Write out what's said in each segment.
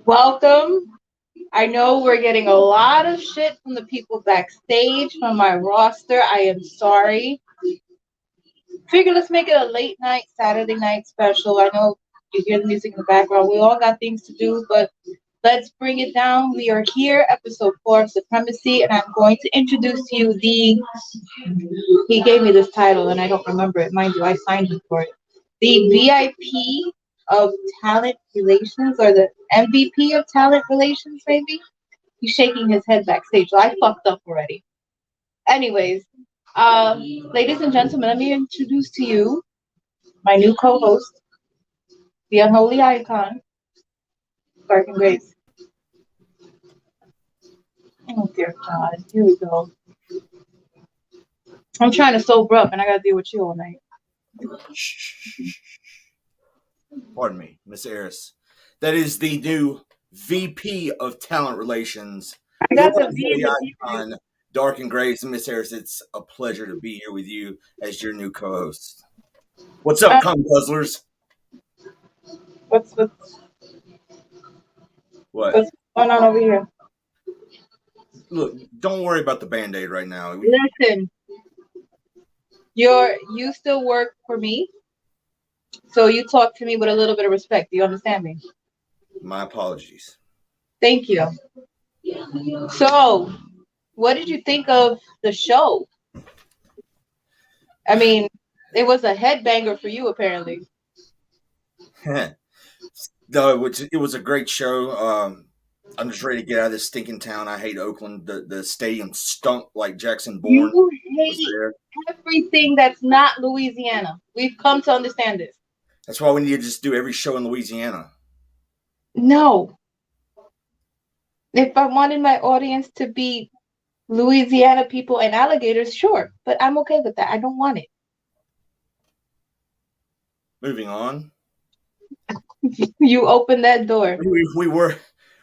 Welcome. I know we're getting a lot of shit from the people backstage from my roster. I am sorry. Figure let's make it a late night, Saturday night special. I know you hear the music in the background. We all got things to do, but let's bring it down. We are here, episode 4 of Supremacy, and I'm going to introduce you the. He gave me this title, and I don't remember it. Mind you, I signed him for it. The VIP of Talent Relations, or the MVP of Talent Relations, maybe? He's shaking his head backstage, so I fucked up already. Anyways, ladies and gentlemen, let me introduce to you my new co-host, the unholy icon, Darken Graves. Oh dear God, here we go. I'm trying to sober up, and I gotta deal with you all night. Pardon me, Miss Eris. That is the new VP of Talent Relations. I got the V in the icon, Darken Graves, and Miss Eris. It's a pleasure to be here with you as your new co-host. What's up, cum guzzlers? What's what? What's going on over here? Look, don't worry about the Band-Aid right now. Listen, you still work for me, so you talk to me with a little bit of respect. Do you understand me? My apologies. Thank you. So, what did you think of the show? I mean, it was a headbanger for you, apparently. No, it was a great show. I'm just ready to get out of this stinking town. I hate Oakland. The stadium stunk like Jackson Bourne. You hate everything that's not Louisiana. We've come to understand this. That's why we need to just do every show in Louisiana. No. If I wanted my audience to be Louisiana people and alligators, sure. But I'm okay with that. I don't want it. Moving on. You opened that door.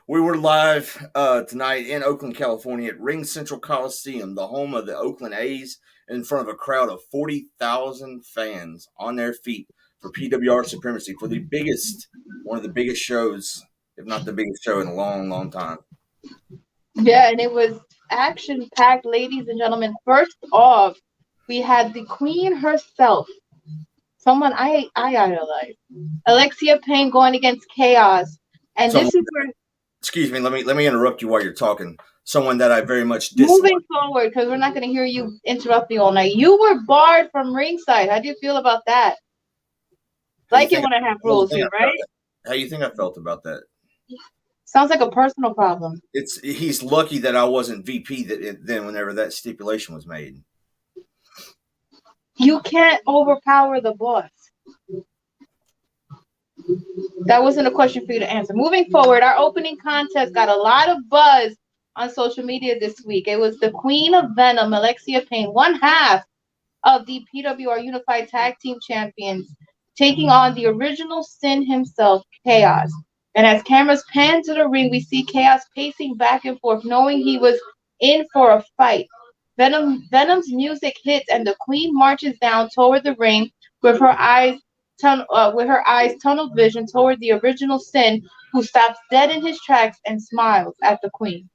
We were live tonight in Oakland, California at Ring Central Coliseum, the home of the Oakland A's, in front of a crowd of 40,000 fans on their feet for P.W.R Supremacy, for one of the biggest shows, if not the biggest show in a long, long time. Yeah, and it was action-packed, ladies and gentlemen. First off, we had the queen herself, someone I idolize, Alexia Payne, going against Chaos. And this is where... Excuse me, let me interrupt you while you're talking. Someone that I very much dislike. Moving forward, because we're not going to hear you interrupt me all night. You were barred from ringside. How do you feel about that? Like it when I have rules here, right? How do you think I felt about that? Sounds like a personal problem. He's lucky that I wasn't VP then whenever that stipulation was made. You can't overpower the boss. That wasn't a question for you to answer. Moving forward, our opening contest got a lot of buzz on social media this week. It was the Queen of Venom, Alexia Payne, one half of the P.W.R Unified Tag Team Champions, taking on the original Sin himself, Chaos. And as cameras pan to the ring, we see Chaos pacing back and forth, knowing he was in for a fight. Venom's music hits, and the Queen marches down toward the ring with her eyes tunnel vision toward the original Sin, who stops dead in his tracks and smiles at the Queen.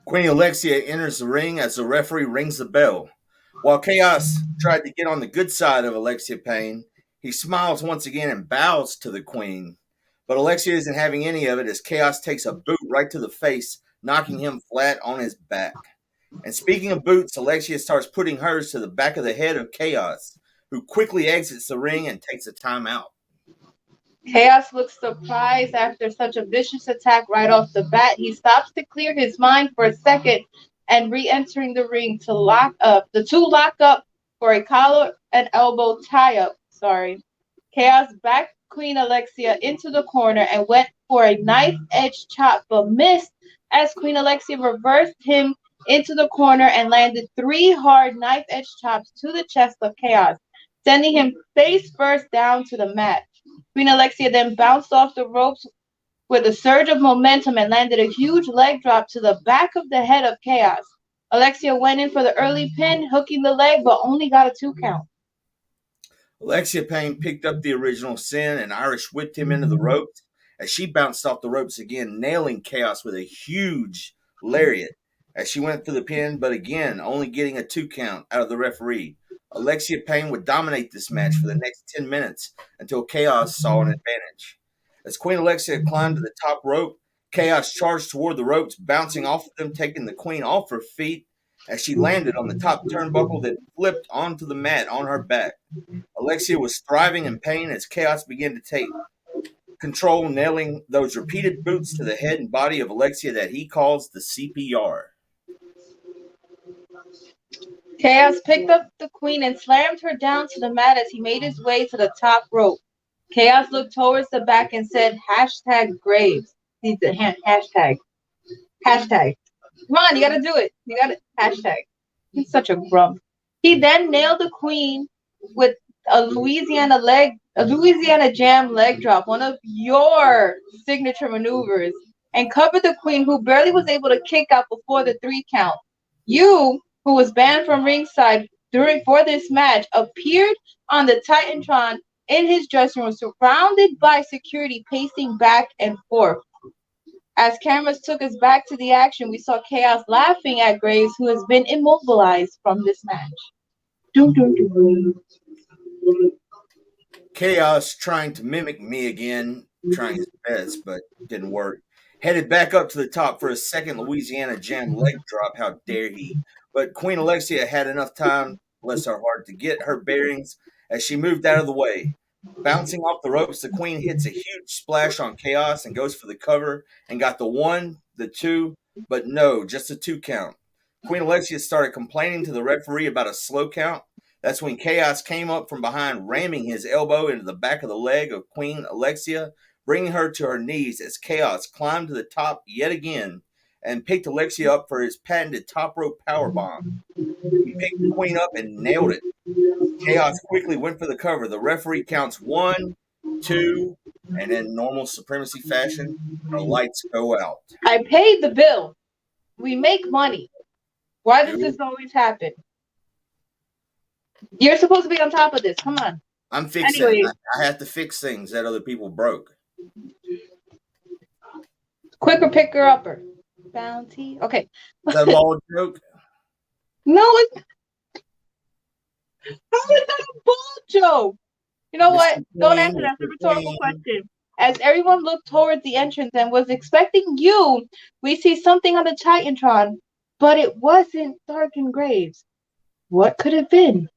Queen Alexia enters the ring as the referee rings the bell. While Chaos tried to get on the good side of Alexia Payne, he smiles once again and bows to the Queen. But Alexia isn't having any of it as Chaos takes a boot right to the face, knocking him flat on his back. And speaking of boots, Alexia starts putting hers to the back of the head of Chaos, who quickly exits the ring and takes a timeout. Chaos looks surprised after such a vicious attack right off the bat. He stops to clear his mind for a second and re-entering the ring to lock up. The two lock up for a collar and elbow tie-up. Chaos backed Queen Alexia into the corner and went for a knife-edge chop, but missed as Queen Alexia reversed him into the corner and landed 3 hard knife-edge chops to the chest of Chaos, sending him face first down to the mat. Queen Alexia then bounced off the ropes with a surge of momentum and landed a huge leg drop to the back of the head of Chaos. Alexia went in for the early pin, hooking the leg, but only got a 2 count. Alexia Payne picked up the original sin and Irish whipped him into the ropes as she bounced off the ropes again, nailing Chaos with a huge lariat as she went for the pin, but again, only getting a 2 count out of the referee. Alexia Payne would dominate this match for the next 10 minutes until Chaos saw an advantage. As Queen Alexia climbed to the top rope, Chaos charged toward the ropes, bouncing off of them, taking the Queen off her feet as she landed on the top turnbuckle that flipped onto the mat on her back. Alexia was thriving in pain as Chaos began to take control, nailing those repeated boots to the head and body of Alexia that he calls the CPR. Chaos picked up the Queen and slammed her down to the mat as he made his way to the top rope. Chaos looked towards the back and said, #Graves. He's the hashtag. Hashtag. Come on, you gotta do it. You gotta hashtag. He's such a grump. He then nailed the Queen with a Louisiana Jam leg drop, one of your signature maneuvers, and covered the Queen, who barely was able to kick out before the 3 count. You, who was banned from ringside for this match, appeared on the Titantron in his dressing room, surrounded by security, pacing back and forth. As cameras took us back to the action, we saw Chaos laughing at Graves, who has been immobilized from this match. Doo, doo, doo. Chaos trying to mimic me again, trying his best, but didn't work. Headed back up to the top for a second Louisiana Jam leg drop. How dare he? But Queen Alexia had enough time, bless her heart, to get her bearings as she moved out of the way. Bouncing off the ropes, the Queen hits a huge splash on Chaos and goes for the cover and got the 1, the 2, but no, just a 2 count. Queen Alexia started complaining to the referee about a slow count. That's when Chaos came up from behind, ramming his elbow into the back of the leg of Queen Alexia, bringing her to her knees as Chaos climbed to the top yet again and picked Alexia up for his patented top rope powerbomb. He picked the Queen up and nailed it. Chaos quickly went for the cover. The referee counts 1, 2, and in normal Supremacy fashion, the lights go out. I paid the bill. We make money. Why does this always happen? You're supposed to be on top of this. Come on. I'm fixing it. I have to fix things that other people broke. Quicker picker upper. Bounty. Okay. Is that a ball joke? No, it's how is that a ball joke? You know what? Don't answer that. It's a rhetorical question. As everyone looked towards the entrance and was expecting you, we see something on the Titantron, but it wasn't Darken Graves. What could it have been?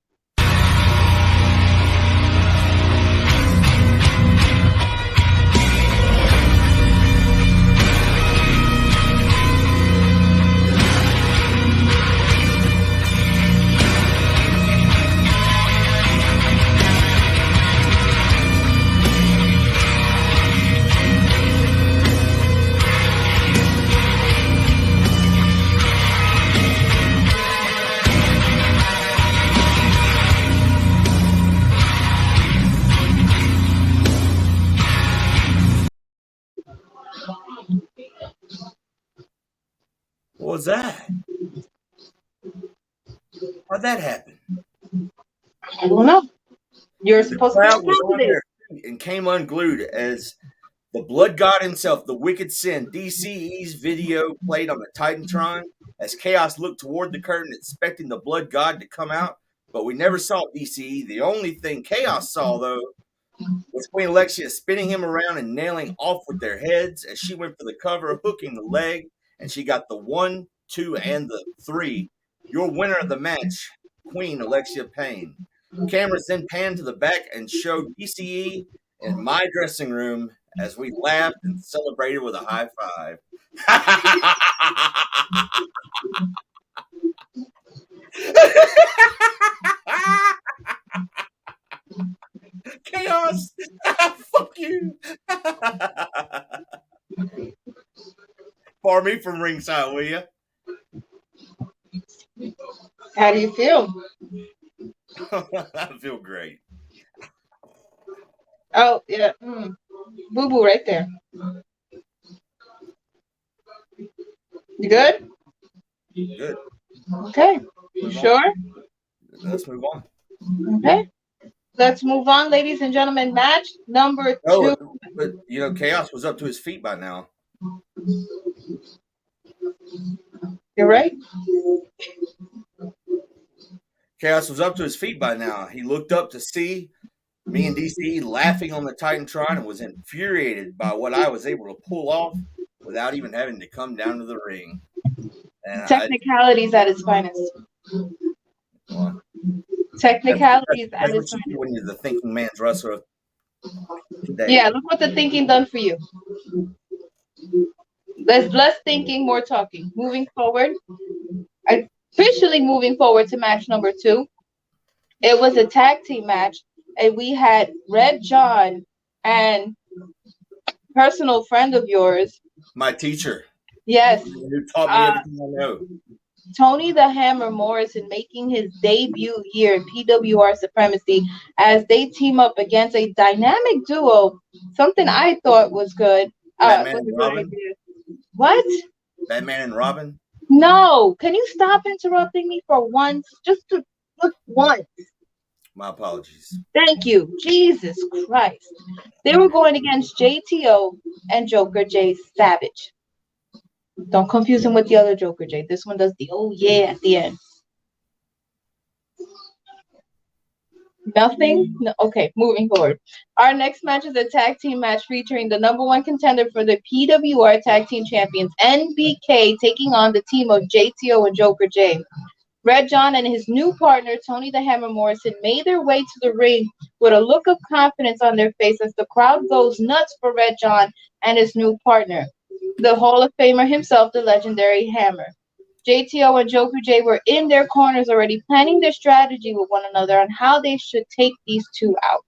What was that? How'd that happen? I don't know. You're supposed to be on top of this. And came unglued as the Blood God himself, the Wicked Sin, DCE's video played on the Titantron as Chaos looked toward the curtain expecting the Blood God to come out, but we never saw DCE. The only thing Chaos saw, though, was Queen Alexia spinning him around and nailing off with their heads as she went for the cover, hooking the leg, and she got the 1, 2, and the 3. Your winner of the match, Queen Alexia Payne. Cameras then panned to the back and showed DCE in my dressing room as we laughed and celebrated with a high five. Chaos! Fuck you! Bar me from ringside, will you? How do you feel? I feel great. Oh, yeah. Boo-boo right there. You good? Good. Okay. You sure? Let's move on. Okay. Let's move on, ladies and gentlemen. Match number two. Oh, but Chaos was up to his feet by now. You're right. Chaos was up to his feet by now. He looked up to see me and DC laughing on the Titantron and was infuriated by what I was able to pull off without even having to come down to the ring. And Technicalities at its finest. well, Technicalities at that's what its you do finest. when you're the thinking man's wrestler today. Yeah, look what the thinking done for you. There's less thinking, more talking. Moving forward, officially moving forward to match number two. It was a tag team match, and we had Red John and personal friend of yours. My teacher, Yes, who taught me uh, everything I know. Tony the Hammer Morrison making his debut here in P.W.R Supremacy as they team up against a dynamic duo. Something I thought was good. Batman Was a and good Robin. idea. What? Batman and Robin. No. Can you stop interrupting me for once? Just to look once. My apologies. Thank you. Jesus Christ. They were going against JTO and Joker J Savage. Don't confuse him with the other Joker J. This one does the oh yeah at the end. Nothing? No, okay, moving forward. Our next match is a tag team match featuring the number one contender for the PWR Tag Team Champions, NBK, taking on the team of JTO and Joker J. Red John and his new partner, Tony the Hammer Morrison, made their way to the ring with a look of confidence on their face as the crowd goes nuts for Red John and his new partner, the Hall of Famer himself, the legendary Hammer. JTO and Joker J were in their corners already planning their strategy with one another on how they should take these two out.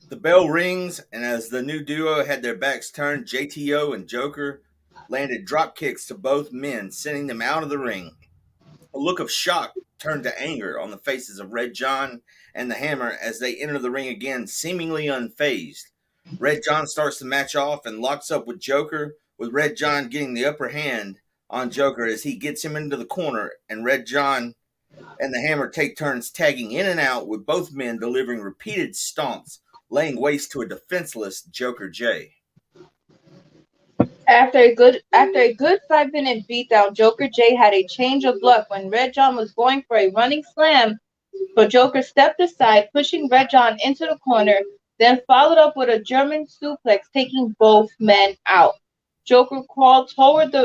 The bell rings, and as the new duo had their backs turned, JTO and Joker landed drop kicks to both men, sending them out of the ring. A look of shock turned to anger on the faces of Red John and the Hammer as they enter the ring again, seemingly unfazed. Red John starts the match off and locks up with Joker, with Red John getting the upper hand on Joker as he gets him into the corner, and Red John and the Hammer take turns tagging in and out, with both men delivering repeated stomps, laying waste to a defenseless Joker J. After a good 5-minute beatdown, Joker J had a change of luck when Red John was going for a running slam, but Joker stepped aside, pushing Red John into the corner, then followed up with a German suplex, taking both men out. Joker crawled toward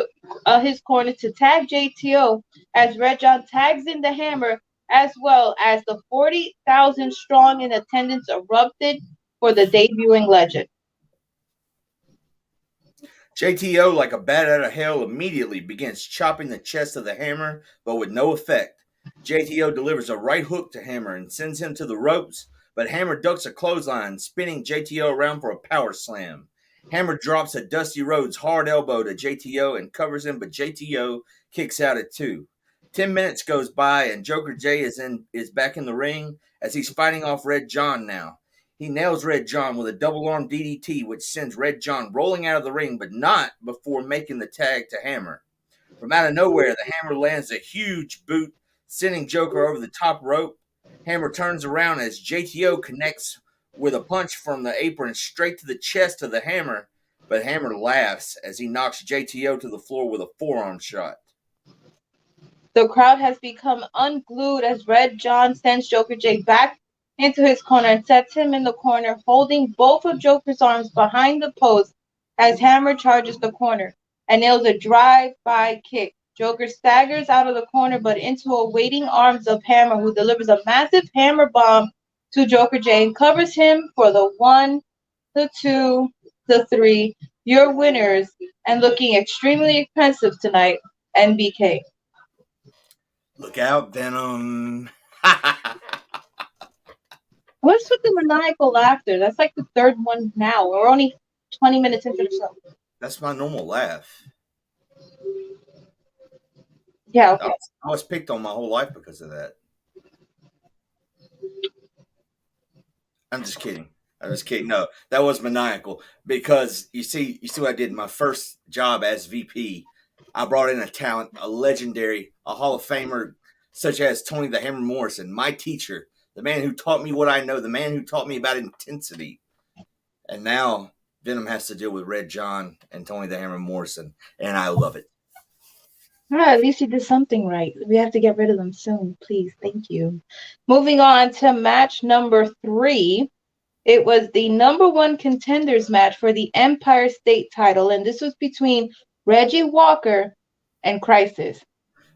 his corner to tag JTO as Red John tags in the Hammer, as well as the 40,000 strong in attendance erupted for the debuting legend. JTO, like a bat out of hell, immediately begins chopping the chest of the Hammer, but with no effect. JTO delivers a right hook to Hammer and sends him to the ropes, but Hammer ducks a clothesline, spinning JTO around for a power slam. Hammer drops a Dusty Rhodes hard elbow to JTO and covers him, but JTO kicks out at 2. 10 minutes goes by and Joker J is back in the ring as he's fighting off Red John now. He nails Red John with a double arm DDT, which sends Red John rolling out of the ring, but not before making the tag to Hammer. From out of nowhere, the Hammer lands a huge boot, sending Joker over the top rope. Hammer turns around as JTO connects with a punch from the apron straight to the chest of the Hammer, but Hammer laughs as he knocks JTO to the floor with a forearm shot. The crowd has become unglued as Red John sends Joker J back into his corner and sets him in the corner, holding both of Joker's arms behind the post as Hammer charges the corner and nails a drive-by kick. Joker staggers out of the corner but into a waiting arms of Hammer, who delivers a massive hammer bomb to Joker J and covers him for the 1, the 2, the 3. Your winners, and looking extremely expensive tonight, NBK. Look out, Venom. What's with the maniacal laughter? That's like the third one now. We're only 20 minutes into the show. That's my normal laugh. Yeah, okay. I was picked on my whole life because of that. I'm just kidding. No, that was maniacal because you see what I did. My first job as VP, I brought in a talent, a legendary, a Hall of Famer such as Tony the Hammer Morrison, my teacher, the man who taught me what I know, the man who taught me about intensity. And now Venom has to deal with Red John and Tony the Hammer Morrison, and I love it. At least you did something right. We have to get rid of them soon, please. Thank you. Moving on to match number 3. It was the number 1 contenders match for the Empire State title, and this was between Reggie Walker and Crisis.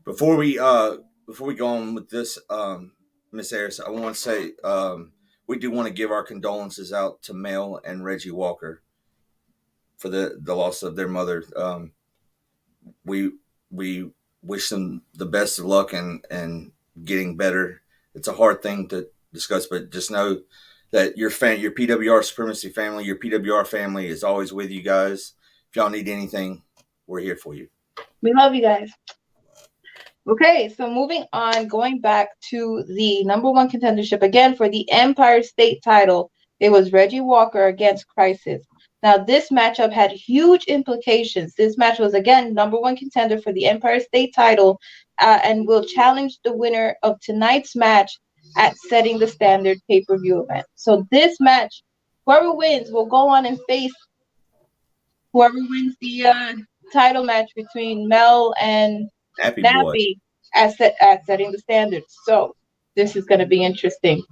Before we go on with this, Miss Eris, I want to say we do want to give our condolences out to Mel and Reggie Walker for the loss of their mother. We wish them the best of luck and getting better. It's a hard thing to discuss, but just know that your P.W.R Supremacy family, your P.W.R family is always with you guys. If y'all need anything, we're here for you. We love you guys. Okay, so moving on, going back to the number 1 contendership again for the Empire State title, it was Reggie Walker against Crisis. Now, this matchup had huge implications. This match was, again, number 1 contender for the Empire State title and will challenge the winner of tonight's match at Setting the Standard pay-per-view event. So this match, whoever wins will go on and face whoever wins the title match between Mel and Nappy at Setting the Standard. So this is going to be interesting.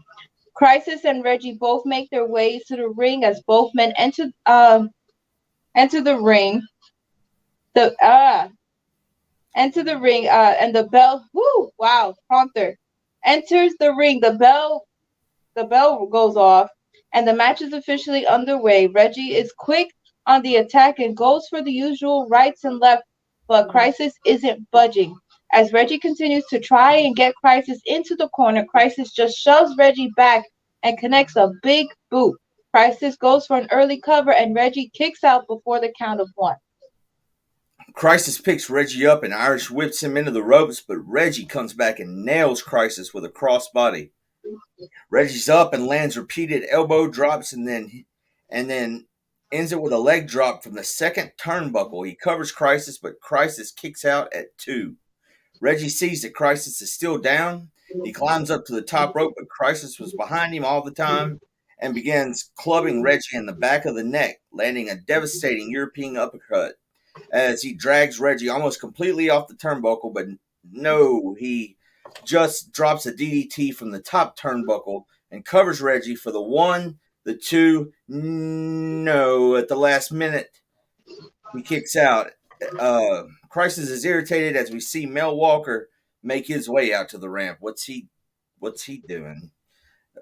Crisis and Reggie both make their ways to the ring as both men enter the ring. Enter the ring, and the bell. Whoo! Wow, prompter enters the ring. The bell goes off, and the match is officially underway. Reggie is quick on the attack and goes for the usual rights and left, but Crisis isn't budging. As Reggie continues to try and get Crisis into the corner, Crisis just shoves Reggie back and connects a big boot. Crisis goes for an early cover, and Reggie kicks out before the count of 1. Crisis picks Reggie up and Irish whips him into the ropes, but Reggie comes back and nails Crisis with a crossbody. Reggie's up and lands repeated elbow drops and then ends it with a leg drop from the second turnbuckle. He covers Crisis, but Crisis kicks out at 2. Reggie sees that Crisis is still down. He climbs up to the top rope, but Crisis was behind him all the time and begins clubbing Reggie in the back of the neck, landing a devastating European uppercut as he drags Reggie almost completely off the turnbuckle, but no, he just drops a DDT from the top turnbuckle and covers Reggie for the 1, the 2, no, at the last minute, he kicks out. Crisis is irritated as we see Mel Walker make his way out to the ramp. What's he doing?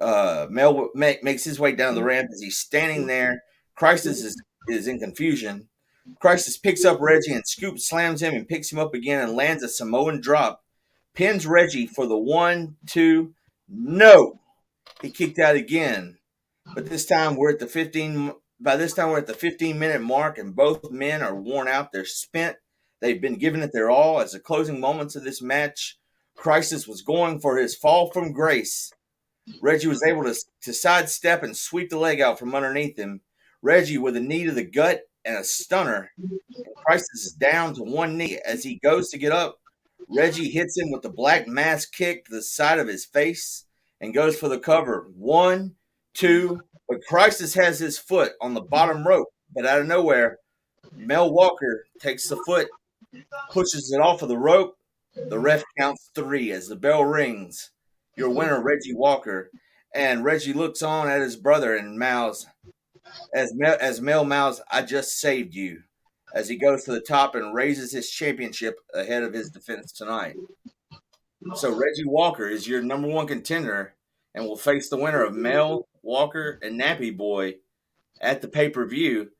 Mel makes his way down the ramp as he's standing there. Crisis is in confusion. Crisis picks up Reggie and scoop slams him and picks him up again and lands a Samoan drop. Pins Reggie for the 1, 2. No, he kicked out again. But this time we're at the 15. By this time we're at the 15-minute mark, and both men are worn out. They're spent. They've been giving it their all. As the closing moments of this match, Crisis was going for his fall from grace. Reggie was able to sidestep and sweep the leg out from underneath him. Reggie with a knee to the gut and a stunner. Crisis is down to 1 knee. As he goes to get up, Reggie hits him with the black mass kick to the side of his face and goes for the cover. 1, 2, but Crisis has his foot on the bottom rope, but out of nowhere, Mel Walker takes the foot, pushes it off of the rope. The ref counts 3 as the bell rings. Your winner, Reggie Walker. And Reggie looks on at his brother and mouths, as Mel mouths, "I just saved you," as he goes to the top and raises his championship ahead of his defense tonight. So Reggie Walker is your number 1 contender and will face the winner of Mel Walker and Nappy Boy at the pay-per-view.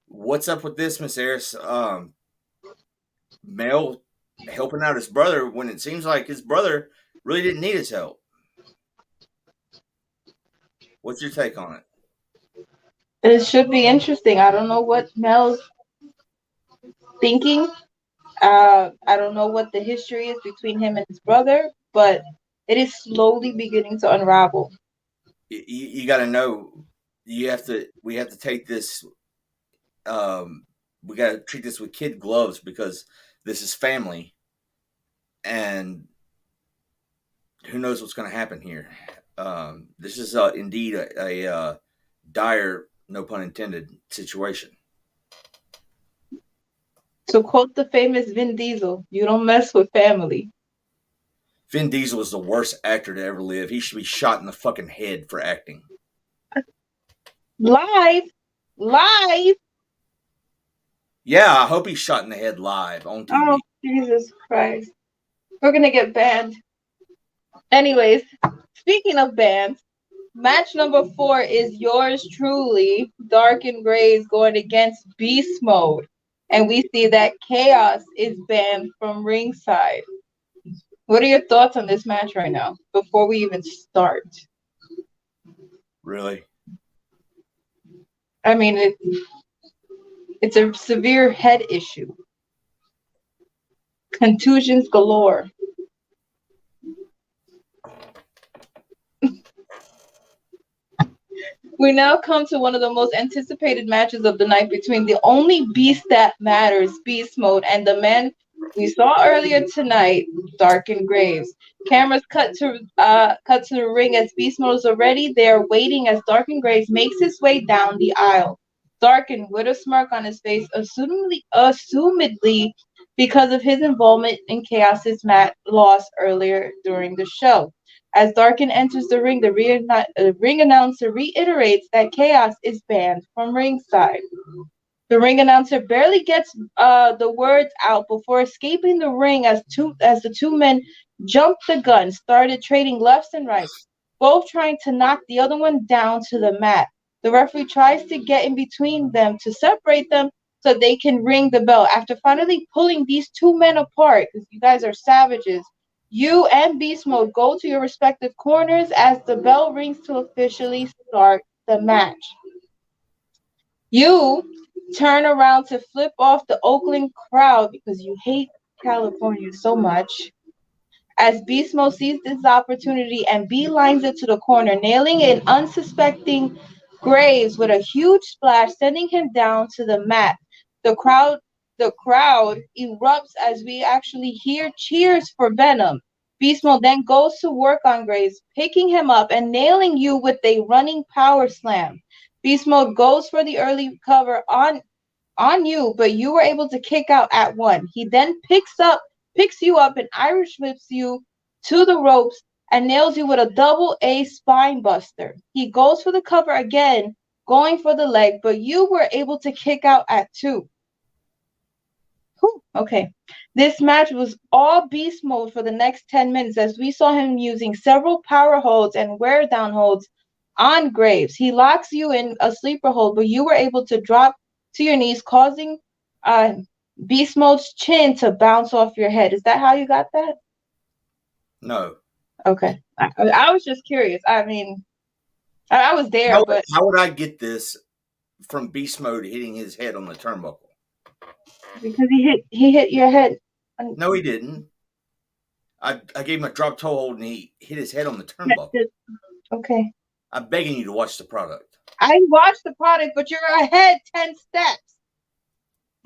What's up with this, Miss Eris? Mel helping out his brother when it seems like his brother really didn't need his help. What's your take on it? It should be interesting. I don't know what Mel's thinking. I don't know what the history is between him and his brother, but it is slowly beginning to unravel. You got to know. We have to take this. We got to treat this with kid gloves because this is family, and who knows what's going to happen here. This is indeed a dire, no pun intended, situation. To quote the famous Vin Diesel, you don't mess with family. Vin Diesel was the worst actor to ever live. He should be shot in the fucking head for acting. Live, live. Yeah, I hope he's shot in the head live on TV. Oh, Jesus Christ. We're going to get banned. Anyways, speaking of bands, match number 4 is yours truly, Darken Graves, going against Beastmode. And we see that Chaos is banned from ringside. What are your thoughts on this match right now, before we even start? Really? I mean, it's a severe head issue. Contusions galore. We now come to one of the most anticipated matches of the night between the only beast that matters, Beast Mode, and the man we saw earlier tonight, Darken Graves. Cameras cut to the ring as Beast Mode is already there, waiting as Darken Graves makes his way down the aisle. Darken, with a smirk on his face, assumedly because of his involvement in Chaos's loss earlier during the show. As Darken enters the ring, the ring announcer reiterates that Chaos is banned from ringside. The ring announcer barely gets the words out before escaping the ring as the two men jumped the gun, started trading lefts and rights, both trying to knock the other one down to the mat. The referee tries to get in between them to separate them so they can ring the bell. After finally pulling these two men apart, because you guys are savages, you and Beast Mode go to your respective corners as the bell rings to officially start the match. You turn around to flip off the Oakland crowd because you hate California so much. As Beast Mode sees this opportunity and beelines it to the corner, nailing an unsuspecting Graves with a huge splash, sending him down to the mat. The crowd the crowd erupts as we actually hear cheers for Venom. Beast Mode then goes to work on Graves, picking him up and nailing you with a running power slam. Beast Mode goes for the early cover on you, but you were able to kick out at one. He then picks you up and Irish whips you to the ropes and nails you with a double A spine buster. He goes for the cover again, going for the leg, but you were able to kick out at two. Whew, okay. This match was all beast mode for the next 10 minutes as we saw him using several power holds and wear down holds on Graves. He locks you in a sleeper hold, but you were able to drop to your knees, causing Beast Mode's chin to bounce off your head. Is that how you got that? No. Okay. I was just curious. I mean, I was there, but how would I get this from Beast Mode hitting his head on the turnbuckle? because he hit your head. No, he didn't. I gave him a drop toe hold and he hit his head on the turnbuckle. Okay. I'm begging you to watch the product. I watched the product, but you're ahead 10 steps.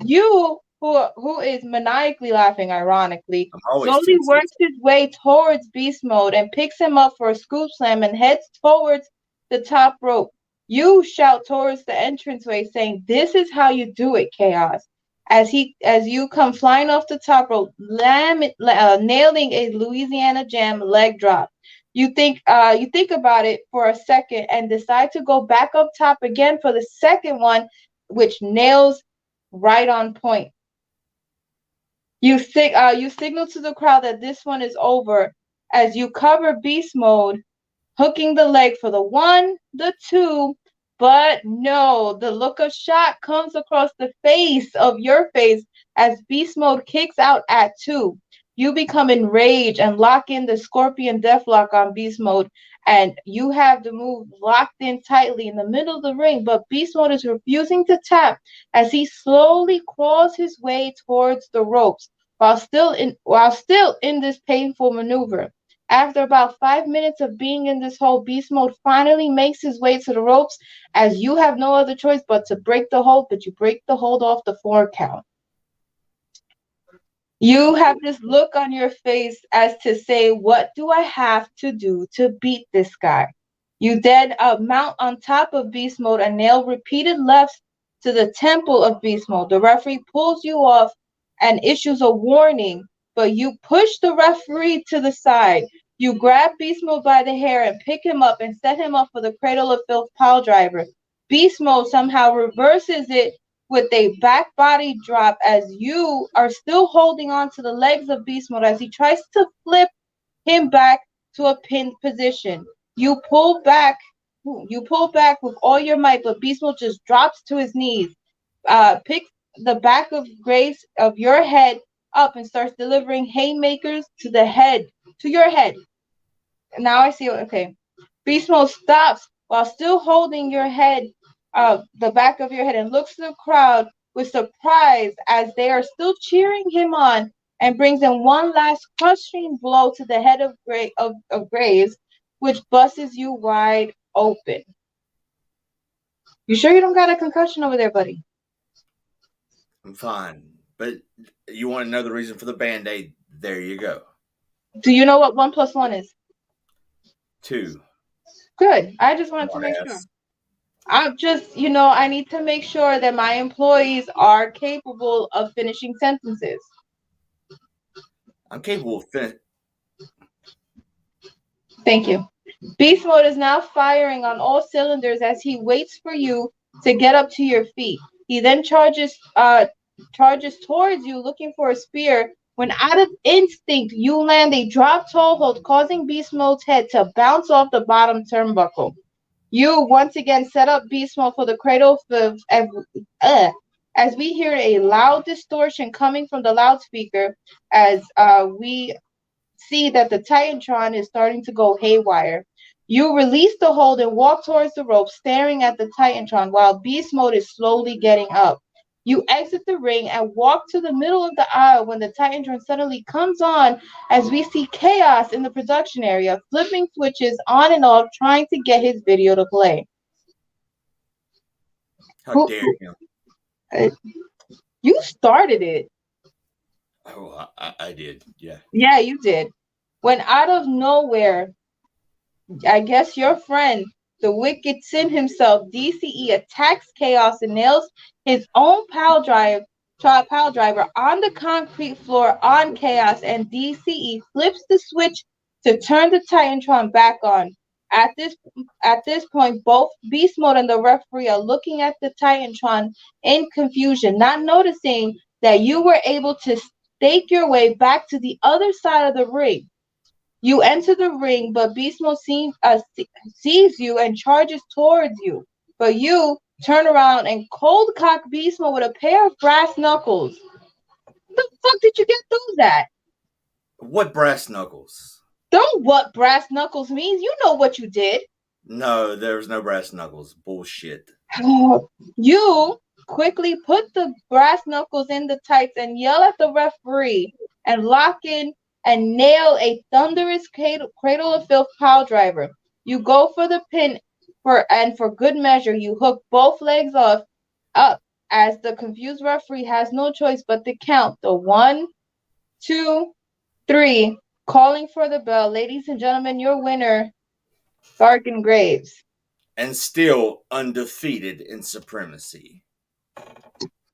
You, who is maniacally laughing, ironically, slowly works his way towards Beast Mode and picks him up for a scoop slam and heads towards the top rope. You shout towards the entranceway, saying, "This is how you do it, Chaos." As you come flying off the top rope, nailing a Louisiana Jam leg drop. You think about it for a second and decide to go back up top again for the second one, which nails right on point. You signal to the crowd that this one is over as you cover Beast Mode, hooking the leg for the 1, the 2, but no, the look of shock comes across the face of your face as Beast Mode kicks out at 2. You become enraged and lock in the Scorpion Deathlock on Beast Mode, and you have the move locked in tightly in the middle of the ring, but Beast Mode is refusing to tap as he slowly crawls his way towards the ropes while still in this painful maneuver. After about 5 minutes of being in this hole, Beast Mode finally makes his way to the ropes as you have no other choice but to break the hold, but you break the hold off the 4 count. You have this look on your face as to say, what do I have to do to beat this guy? You then mount on top of Beast Mode and nail repeated lefts to the temple of Beast Mode. The referee pulls you off and issues a warning, but you push the referee to the side. You grab Beast Mode by the hair and pick him up and set him up for the Cradle of Filth pile driver. Beast Mode somehow reverses it with a back body drop as you are still holding on to the legs of Beast Mode as he tries to flip him back to a pinned position. You pull back, you pull back with all your might, but Beast Mode just drops to his knees, picks the back of Graves of your head up and starts delivering haymakers to the head, to your head. Now I see. Okay, Beast Mode stops while still holding your head, the back of your head, and looks to the crowd with surprise as they are still cheering him on, and brings in one last crushing blow to the head of Graves, which busts you wide open. You sure you don't got a concussion over there, buddy? I'm fine. But you want to know the reason for the Band-Aid? There you go. Do you know what 1 + 1 is? 2. Good. I just wanted to make sure. Smartass. I'm just, I need to make sure that my employees are capable of finishing sentences. I'm capable of finishing. Thank you. Beast Mode is now firing on all cylinders as he waits for you to get up to your feet. He then charges towards you looking for a spear when out of instinct you land a drop toe hold, causing Beast Mode's head to bounce off the bottom turnbuckle. You once again set up Beast Mode for the Cradle of as we hear a loud distortion coming from the loudspeaker as we see that the Titantron is starting to go haywire. You release the hold and walk towards the rope, staring at the Titantron while Beast Mode is slowly getting up. You exit the ring and walk to the middle of the aisle when the Titantron suddenly comes on as we see chaos in the production area, flipping switches on and off, trying to get his video to play. How dare you? You started it. Oh, I did. Yeah. Yeah, you did. When out of nowhere, I guess your friend, the wicked sin himself, DCE, attacks Chaos and nails his own pile driver on the concrete floor on Chaos, and DCE flips the switch to turn the Titantron back on. At this point, both Beast Mode and the referee are looking at the Titantron in confusion, not noticing that you were able to stake your way back to the other side of the ring. You enter the ring, but Beast Mode sees you and charges towards you. But you turn around and cold cock Beast Mode with a pair of brass knuckles. The fuck did you get those at? What brass knuckles? Don't what brass knuckles means. You know what you did. No, there's no brass knuckles. Bullshit. You quickly put the brass knuckles in the tights and yell at the referee and lock in and nail a thunderous Cradle of Filth pile driver. You go for the pin for good measure, you hook both legs up as the confused referee has no choice but to count the 1, 2, 3, calling for the bell. Ladies and gentlemen, your winner, Darken Graves. And still undefeated in Supremacy.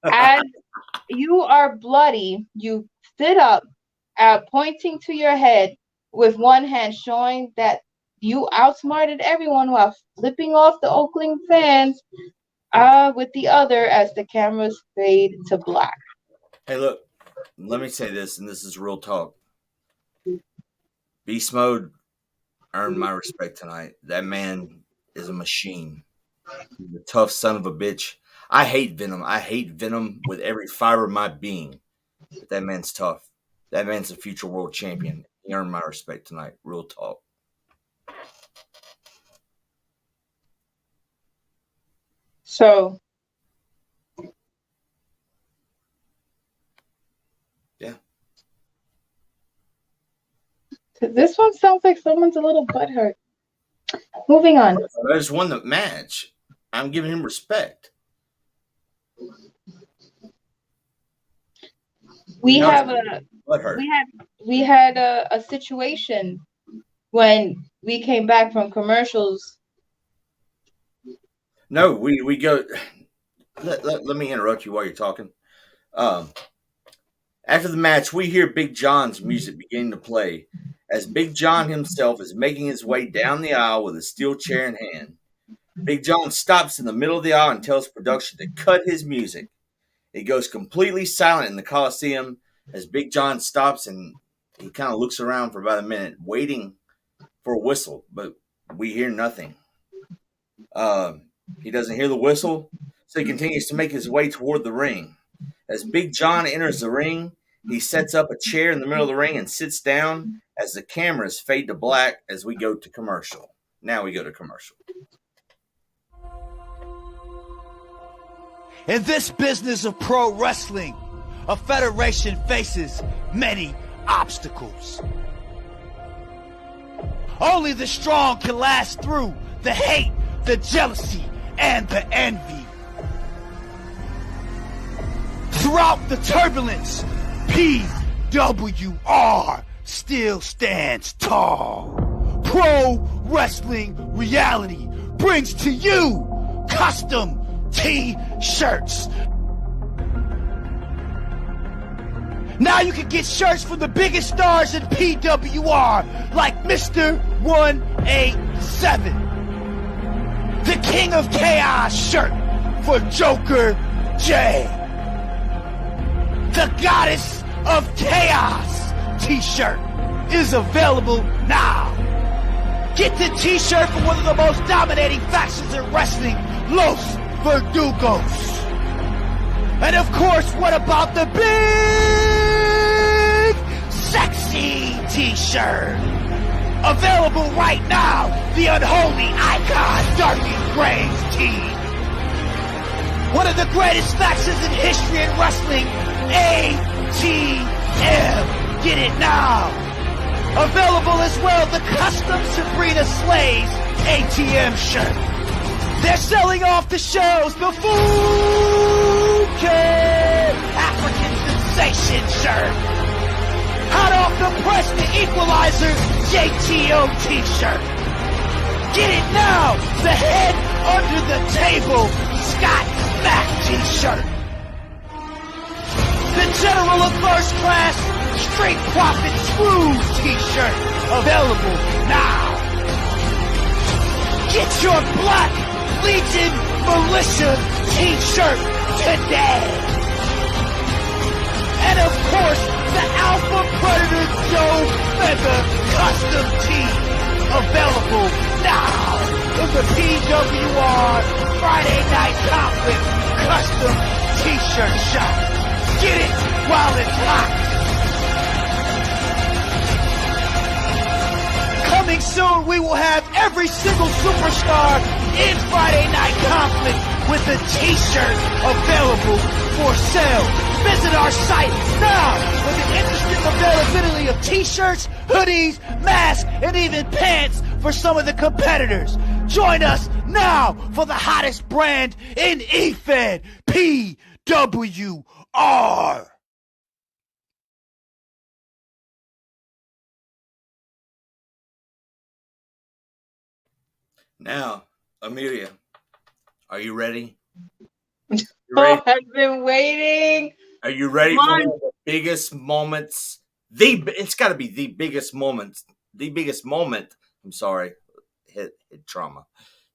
As you are bloody, you sit up, pointing to your head with one hand, showing that you outsmarted everyone while flipping off the Oakland fans with the other as the cameras fade to black. Hey, look, let me say this, and this is real talk. Beast Mode earned my respect tonight. That man is a machine. He's a tough son of a bitch. I hate Venom. I hate Venom with every fiber of my being. But that man's tough. That man's a future world champion. He earned my respect tonight. Real talk. So, yeah. This one sounds like someone's a little butthurt. Moving on. I just won the match. I'm giving him respect. We have a butthurt. We had a situation when we came back from commercials. No, we go. Let me interrupt you while you're talking. Um, After the match, we hear Big John's music beginning to play as Big John himself is making his way down the aisle with a steel chair in hand. Big John stops in the middle of the aisle and tells production to cut his music. It goes completely silent in the Coliseum as Big John stops and he kind of looks around for about a minute, waiting for a whistle, but we hear nothing. He doesn't hear the whistle, so he continues to make his way toward the ring. As Big John enters the ring, he sets up a chair in the middle of the ring and sits down as the cameras fade to black as we go to commercial. Now we go to commercial. In this business of pro wrestling, a federation faces many obstacles. Only the strong can last through the hate, the jealousy, and the envy. Throughout the turbulence, P.W.R still stands tall. Pro Wrestling Reality brings to you custom T-shirts. Now you can get shirts from the biggest stars in P.W.R, like Mr. 187. The King of Chaos shirt for Joker J. The Goddess of Chaos t-shirt is available now. Get the t-shirt from one of the most dominating factions in wrestling, Los Verdugos. And of course, what about the Big Sexxy t-shirt? Available right now, the unholy icon Darken Graves team. One of the greatest factions in history in wrestling, ATM. Get it now. Available as well, the custom Sabrina Slays ATM shirt. They're selling off the shelves the Fuke African Sensation shirt. Hot off the press, the Equalizer JTO t-shirt. Get it now, the head under the table Scott Mack t-shirt. The General of First Class Street Profit Screws t-shirt available now. Get your Black Legion Militia t-shirt today. And of course, the Alpha Predator Joe Feather custom tee available now in the P.W.R Friday Night Conflict custom t-shirt shop. Get it while it's hot. Coming soon, we will have every single superstar in Friday Night Conflict with a t-shirt available for sale. Visit our site now with an interesting availability of t-shirts, hoodies, masks, and even pants for some of the competitors. Join us now for the hottest brand in EFED, P.W.R. Now, Amelia, are you ready? Oh, I've been waiting. Are you ready for one of the biggest moments? It's got to be the biggest moment. The biggest moment. I'm sorry, hit trauma.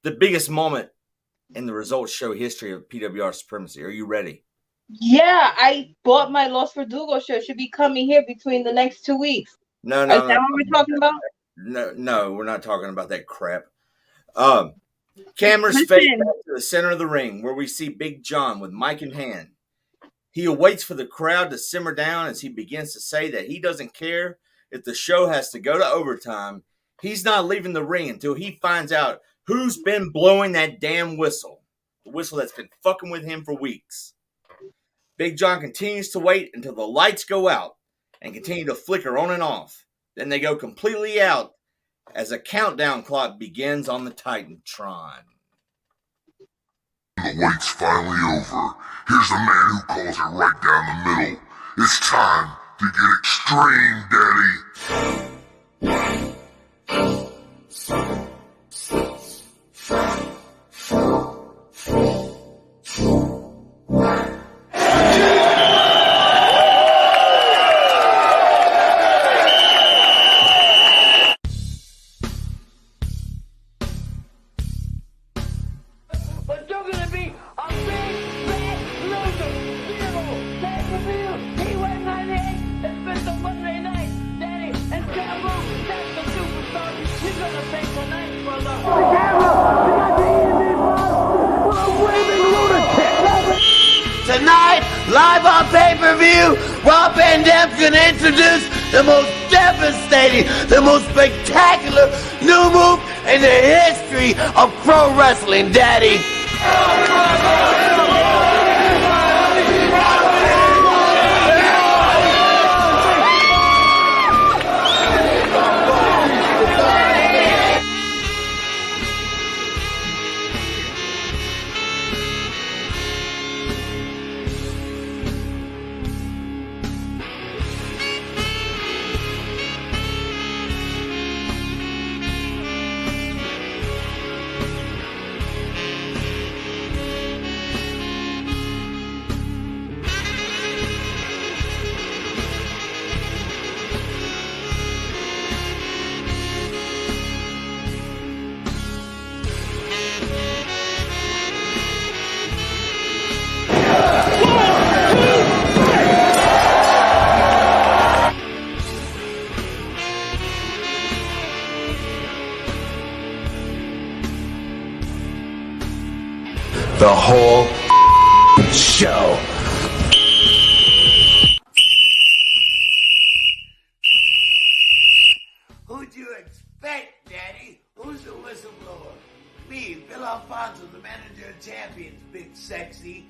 The biggest moment in the results show history of P.W.R Supremacy. Are you ready? Yeah, I bought my Los Verdugo shirt. Should be coming here between the next 2 weeks. No, Is that what we're talking about? No, we're not talking about that crap. Cameras fade back to the center of the ring where we see Big John with mic in hand. He awaits for the crowd to simmer down as he begins to say that he doesn't care if the show has to go to overtime. He's not leaving the ring until he finds out who's been blowing that damn whistle. The whistle that's been fucking with him for weeks. Big John continues to wait until the lights go out and continue to flicker on and off. Then they go completely out as a countdown clock begins on the Titantron. The wait's finally over. Here's the man who calls it right down the middle. It's time to get extreme, Daddy. But you're gonna be a big, bad loser. Zero. Pay-per-view. T-Way 98. It's been the Monday night, Daddy. And Taboo, that's the superstar. You're gonna pay tonight, brother. Tonight, live on pay-per-view, Rob Van Dam's gonna introduce the most devastating, the most spectacular new move in the history of pro wrestling, Daddy. The whole show. Who'd you expect, Daddy? Who's the whistleblower? Me, Bill Alfonso, the manager of champions. Big Sexxy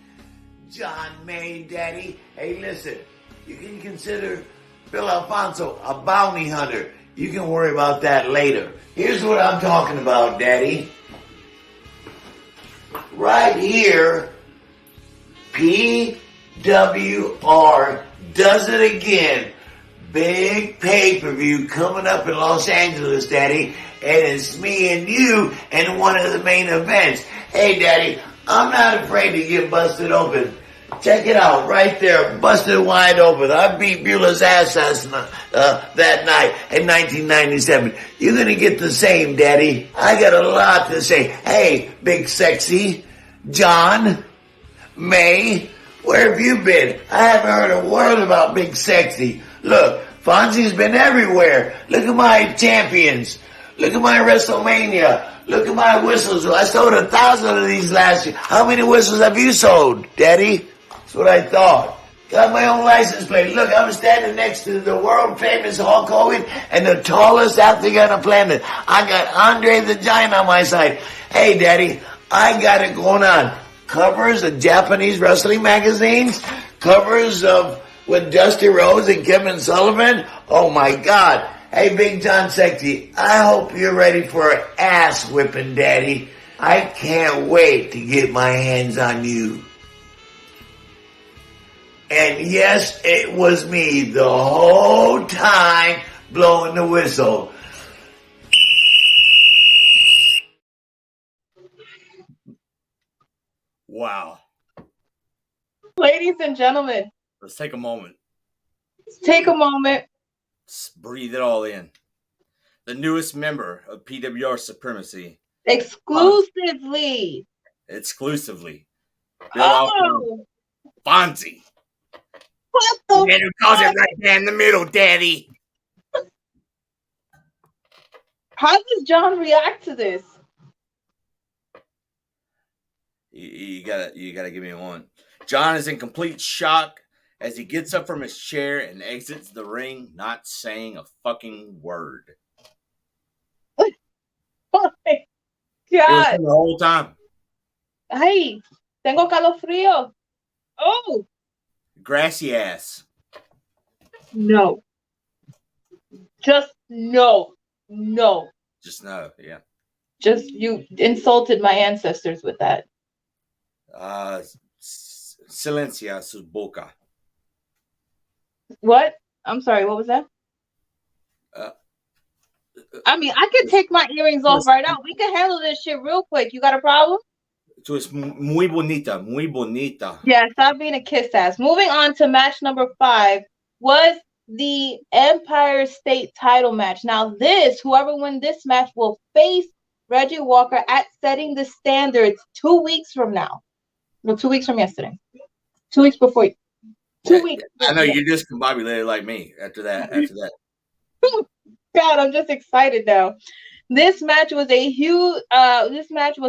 Jon May, Daddy. Hey, listen, you can consider Bill Alfonso a bounty hunter. You can worry about that later. Here's what I'm talking about, Daddy. Right here, P.W.R does it again. Big pay-per-view coming up in Los Angeles, Daddy. And it's me and you in one of the main events. Hey, Daddy, I'm not afraid to get busted open. Check it out, right there, busted wide open. I beat Beulah's ass that night in 1997. You're gonna get the same, Daddy. I got a lot to say. Hey, Big Sexxy Jon May, where have you been? I haven't heard a word about Big Sexxy. Look, Fonzie's been everywhere. Look at my champions. Look at my WrestleMania. Look at my whistles. I sold 1,000 of these last year. How many whistles have you sold, Daddy? That's what I thought. Got my own license plate. Look, I'm standing next to the world famous Hulk Hogan and the tallest athlete on the planet. I got Andre the Giant on my side. Hey, Daddy, I got it going on. Covers of Japanese wrestling magazines. Covers of with Dusty Rhodes and Kevin Sullivan. Oh my God. Hey, Big John Sexy, I hope you're ready for an ass whipping, Daddy. I can't wait to get my hands on you. And yes, it was me the whole time blowing the whistle. Wow. Ladies and gentlemen, Let's take a moment. take a moment. Let's breathe it all in. The newest member of P.W.R Supremacy. Exclusively. Exclusively. Oh, Fonzie. what the Man who calls it right there in the middle, Daddy. How does John react to this? You gotta give me one. John is in complete shock as he gets up from his chair and exits the ring, not saying a fucking word. Oh my It was God. him the whole time. Ay, tengo calofrío. Oh, Grassy ass. no. Just no. No. Just no, yeah. Just you insulted my ancestors with that. Silencia su boca. What? I'm sorry, what was that? Uh, I mean, I could take my earrings off right now. We can handle this shit real quick. You got a problem? So it's muy bonita, muy bonita. Yeah, stop being a kiss ass. Moving on to match number 5 was the Empire State title match. Now, whoever wins this match will face Reggie Walker at Setting the Standards 2 weeks from now. No, 2 weeks from yesterday. 2 weeks before. 2 weeks. I know you're discombobulated like me after that. God, I'm just excited now. This match was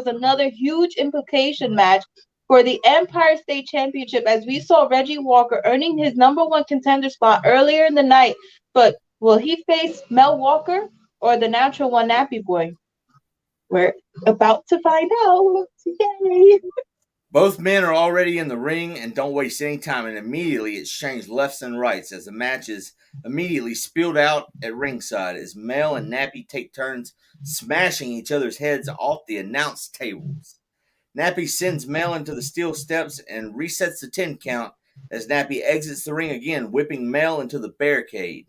another huge implication match for the Empire State Championship, as we saw Reggie Walker earning his #1 contender spot earlier in the night. But will he face Mel Walker or the natural one, Nappy Boy? We're about to find out. Yay! Both men are already in the ring and don't waste any time and immediately exchange lefts and rights as the match is immediately spilled out at ringside as Mel and Nappy take turns smashing each other's heads off the announce tables. Nappy sends Mel into the steel steps and resets the 10 count as Nappy exits the ring again, whipping Mel into the barricade.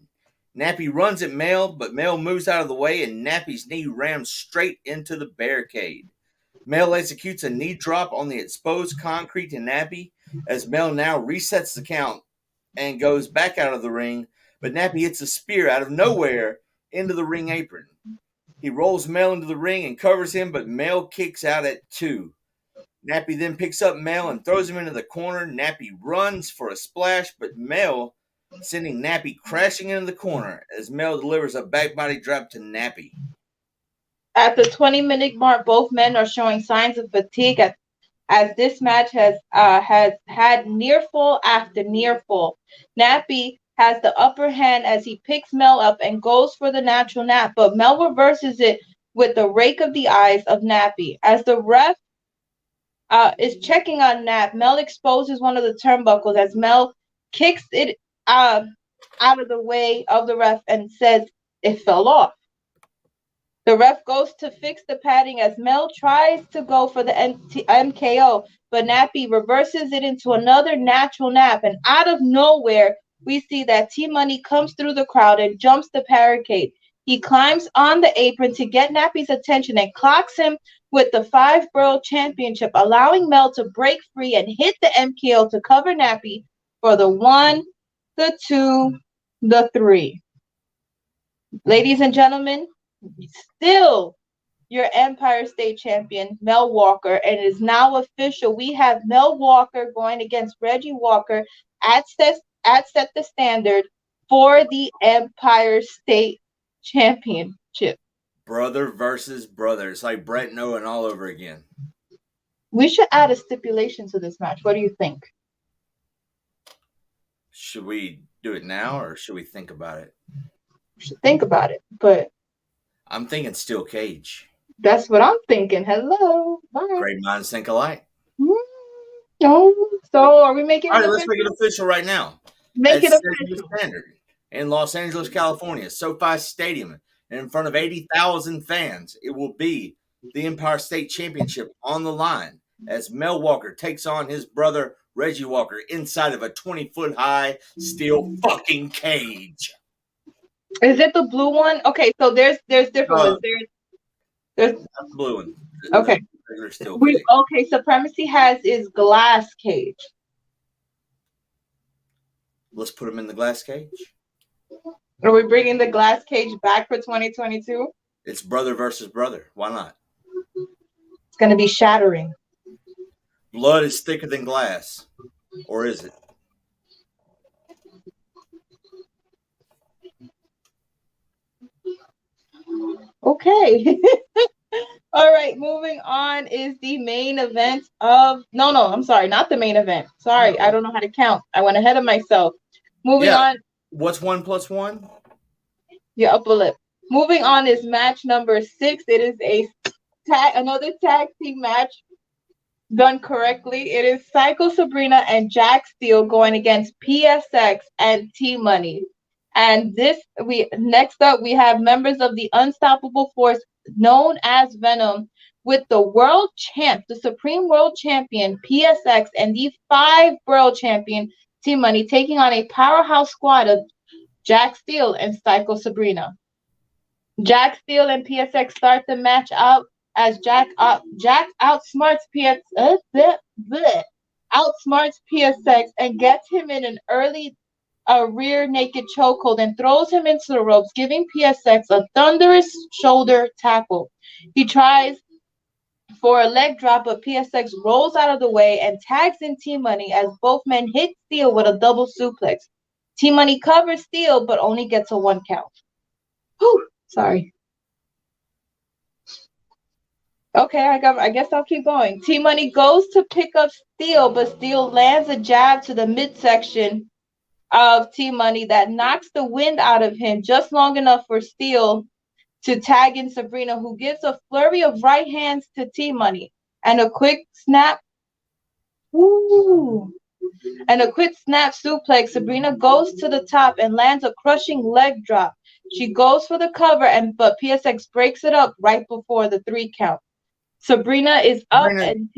Nappy runs at Mel, but Mel moves out of the way and Nappy's knee rams straight into the barricade. Mel executes a knee drop on the exposed concrete to Nappy as Mel now resets the count and goes back out of the ring, but Nappy hits a spear out of nowhere into the ring apron. He rolls Mel into the ring and covers him, but Mel kicks out at 2. Nappy then picks up Mel and throws him into the corner. Nappy runs for a splash, but Mel sending Nappy crashing into the corner as Mel delivers a back body drop to Nappy. At the 20-minute mark, both men are showing signs of fatigue as this match has had near fall after near fall. Nappy has the upper hand as he picks Mel up and goes for the natural nap, but Mel reverses it with the rake of the eyes of Nappy. As the ref is checking on Nap, Mel exposes one of the turnbuckles as Mel kicks it out of the way of the ref and says it fell off. The ref goes to fix the padding as Mel tries to go for the MKO, but Nappy reverses it into another natural nap. And out of nowhere, we see that T-Money comes through the crowd and jumps the barricade. He climbs on the apron to get Nappy's attention and clocks him with the 5 Borough Championship, allowing Mel to break free and hit the MKO to cover Nappy for the 1, the 2, the 3. Ladies and gentlemen, still your Empire State Champion, Mel Walker, and it is now official. We have Mel Walker going against Reggie Walker at Set the Standard for the Empire State Championship. Brother versus brother. It's like Brett and Owen all over again. We should add a stipulation to this match. What do you think? Should we do it now or should we think about it? We should think about it, but I'm thinking steel cage. That's what I'm thinking. Hello. Bye. Great minds think alike. No. So are we making it all right, official? let's make it official right now. Make it At official. Standard in Los Angeles, California, SoFi Stadium, and in front of 80,000 fans. It will be the Empire State Championship on the line as Mel Walker takes on his brother Reggie Walker inside of a 20-foot high steel fucking cage. Is it the blue one? Okay, so there's different ones. There's That's the blue one. okay. Okay, Supremacy has is glass cage. Let's put him in the glass cage. Are we bringing the glass cage back for 2022? It's brother versus brother. Why not? It's going to be shattering. Blood is thicker than glass. Or is it? Okay. All right, moving on is the main event of... No, I'm sorry, not the main event. Sorry, I don't know how to count. I went ahead of myself. Moving on... What's 1 + 1? Your upper lip. Moving on is match number 6. It is another tag team match done correctly. It is Psycho Sabrina and Jack Steele going against PSX and T-Money. And next up, we have members of the Unstoppable Force known as Venom with the world champ, the Supreme World Champion, PSX, and the 5 World Champion, T-Money, taking on a powerhouse squad of Jack Steele and Psycho Sabrina. Jack Steele and PSX start the match out as Jack outsmarts outsmarts PSX and gets him in a rear naked chokehold and throws him into the ropes, giving PSX a thunderous shoulder tackle. He tries for a leg drop, but PSX rolls out of the way and tags in T-Money as both men hit Steele with a double suplex. T-Money covers Steele, but only gets a 1 count. Whew, sorry. Okay, I guess I'll keep going. T-Money goes to pick up Steele, but Steele lands a jab to the midsection of T-Money that knocks the wind out of him just long enough for Steele to tag in Sabrina, who gives a flurry of right hands to T-Money and a quick snap. Woo! And a quick snap suplex. Sabrina goes to the top and lands a crushing leg drop. She goes for the cover, but PSX breaks it up right before the 3 count. Sabrina is up and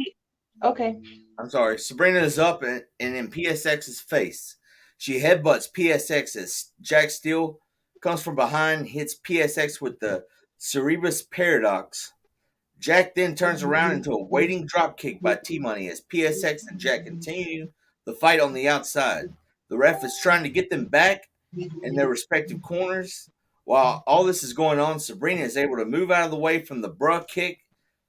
okay. I'm sorry. Sabrina is up and in PSX's face. She headbutts PSX as Jack Steele comes from behind, hits PSX with the Cerebus Paradox. Jack then turns around into a waiting dropkick by T-Money as PSX and Jack continue the fight on the outside. The ref is trying to get them back in their respective corners. While all this is going on, Sabrina is able to move out of the way from the bruh kick.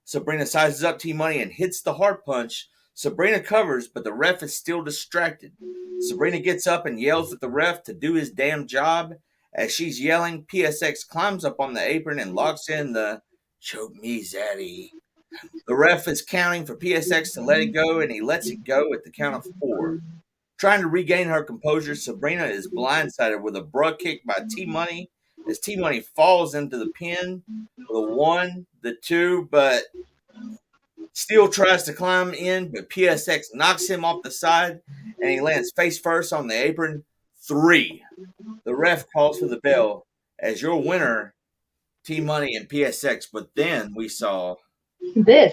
Sabrina sizes up T-Money and hits the hard punch. Sabrina covers, but the ref is still distracted. Sabrina gets up and yells at the ref to do his damn job. As she's yelling, PSX climbs up on the apron and locks in the "choke me, Zaddy." The ref is counting for PSX to let it go, and he lets it go at the count of 4. Trying to regain her composure, Sabrina is blindsided with a bruh kick by T-Money as T-Money falls into the pin for the 1, the 2, but Steele tries to climb in, but PSX knocks him off the side, and he lands face first on the apron. 3. The ref calls for the bell as your winner, T-Money and PSX, but then we saw this.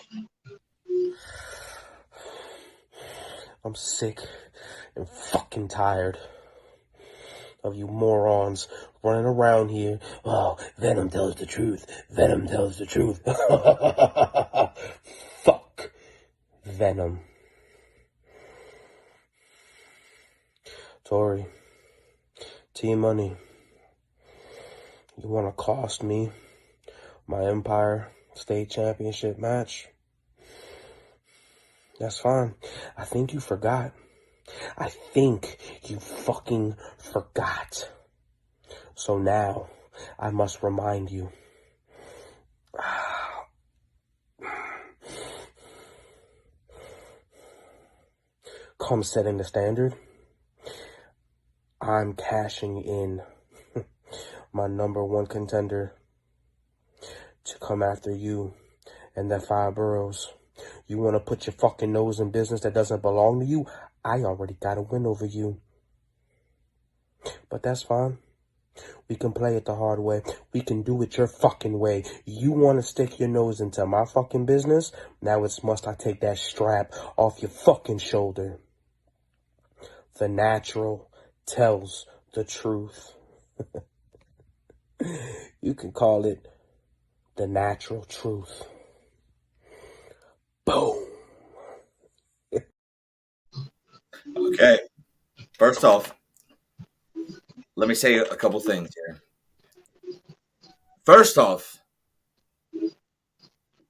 I'm sick and fucking tired of you morons running around here. Oh, Venom tells the truth. Venom tells the truth. Fuck Venom. Tori, T-Money, you want to cost me my Empire State Championship match? That's fine. I think you forgot. I think you fucking forgot. So now, I must remind you. Come setting the standard, I'm cashing in my #1 contender to come after you and that 5 boroughs. You want to put your fucking nose in business that doesn't belong to you? I already got a win over you. But that's fine. We can play it the hard way. We can do it your fucking way. You want to stick your nose into my fucking business? Now it's must I take that strap off your fucking shoulder. The natural tells the truth. You can call it the natural truth. Boom. Okay. First off, let me say a couple things here. First off,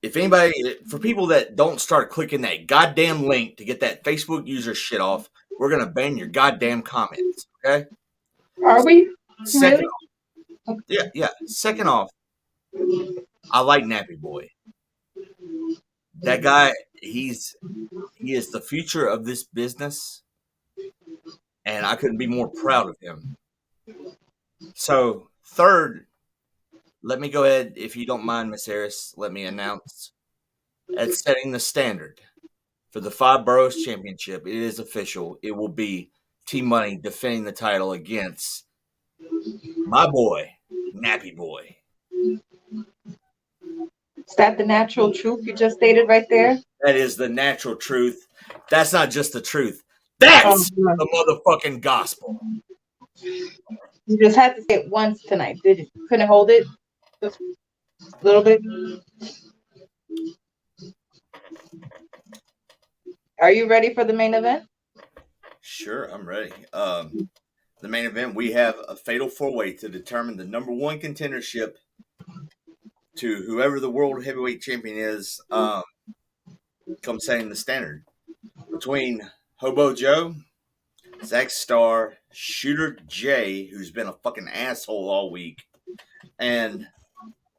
if anybody, for people that don't start clicking that goddamn link to get that Facebook user shit off, we're going to ban your goddamn comments. Okay? Are we? Second Really? off, yeah. Second off, I like Nappy Boy. That guy, he is the future of this business, and I couldn't be more proud of him. So, third, let me go ahead, if you don't mind, Miss Eris, let me announce at setting the standard for the 5 Boroughs Championship. It is official. It will be T-Money defending the title against my boy, Nappy Boy. Is that the natural truth you just stated right there? That is the natural truth. That's not just the truth. That's the motherfucking gospel. You just had to say it once tonight, did you? Couldn't hold it? Just a little bit? Are you ready for the main event? Sure, I'm ready. The main event, we have a fatal four-way to determine the number one contendership to whoever the world heavyweight champion is. Come setting the standard between Hobo Joe, Zach Starr, Shooter J, who's been a fucking asshole all week, and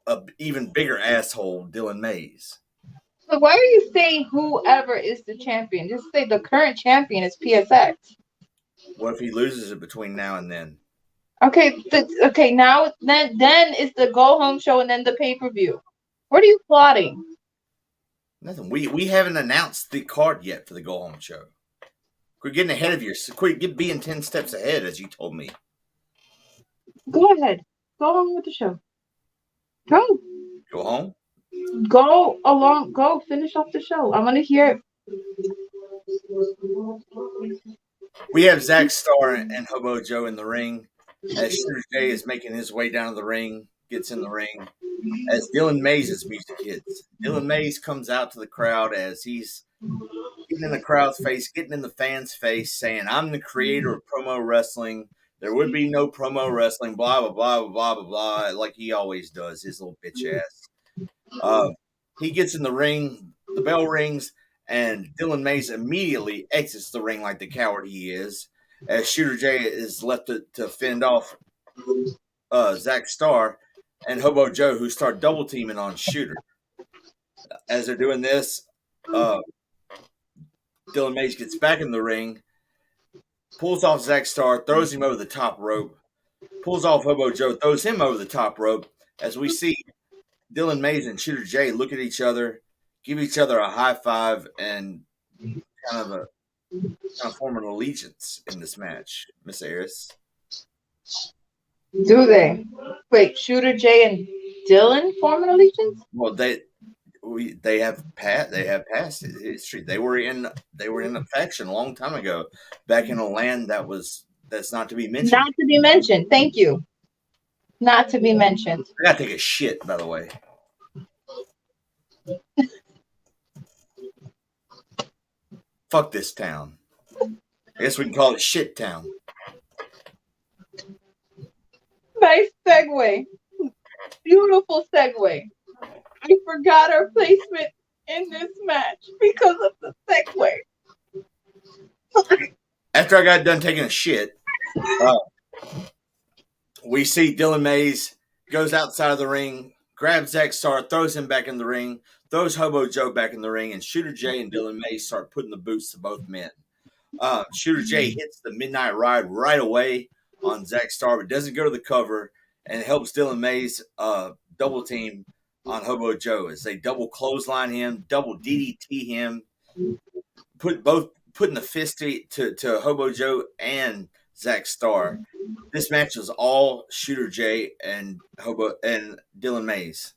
a even bigger asshole, Dylan Mays. So why are you saying whoever is the champion? Just say the current champion is PSX. What if he loses it between now and then? Okay, okay. Now then it's the go home show and then the pay-per-view. What are you plotting? Nothing. We haven't announced the card yet for the go home show. Quit getting ahead of yourself. Quit being 10 steps ahead, as you told me. Go ahead. Go on with the show. Go. Go home? Go along. Go finish off the show. I want to hear it. We have Zach Starr and Hobo Joe in the ring as Shooter J is making his way down the ring, gets in the ring, as Dylan Mays' music hits. Dylan Mays comes out to the crowd as he's getting in the crowd's face, getting in the fans' face, saying, I'm the creator of promo wrestling. There would be no promo wrestling, blah, blah, blah, blah, blah, blah, like he always does, his little bitch ass. He gets in the ring, the bell rings, and Dylan Mays immediately exits the ring like the coward he is, as Shooter J is left to fend off Zach Starr and Hobo Joe, who start double teaming on Shooter. As they're doing this, Dylan Mays gets back in the ring, pulls off Zach Starr, throws him over the top rope, pulls off Hobo Joe, throws him over the top rope, as we see Dylan Mays and Shooter J look at each other, give each other a high five, and kind of form an allegiance in this match, Miss Eris. Do they? Wait, Shooter J and Dylan form an allegiance? Well, they have past history. They were in a faction a long time ago, back in a land that's not to be mentioned. Not to be mentioned. Thank you. Not to be mentioned. I gotta take a shit, by the way. Fuck this town. I guess we can call it Shit Town. Nice segue. Beautiful segue. I forgot our placement in this match because of the segue. After I got done taking a shit, we see Dylan Mays goes outside of the ring, grabs Zach Starr, throws him back in the ring, throws Hobo Joe back in the ring, and Shooter J and Dylan Mays start putting the boots to both men. Shooter J hits the Midnight Ride right away on Zach Starr, but doesn't go to the cover, and helps Dylan Mays double team on Hobo Joe as they double clothesline him, double DDT him, putting the fist to Hobo Joe and Zach Starr. This match was all Shooter J and Dylan Mays.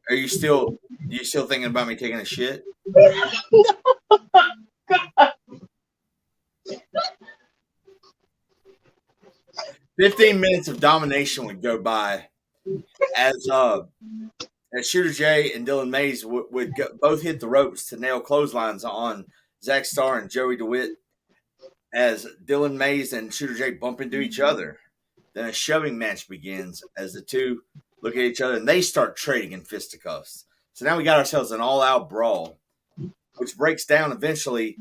Are you still thinking about me taking a shit? God. 15 minutes of domination would go by as Shooter J and Dylan Mays would both hit the ropes to nail clotheslines on Zach Starr and Joey DeWitt as Dylan Mays and Shooter J bump into each other. Then a shoving match begins as the two look at each other and they start trading in fisticuffs. So now we got ourselves an all-out brawl, which breaks down eventually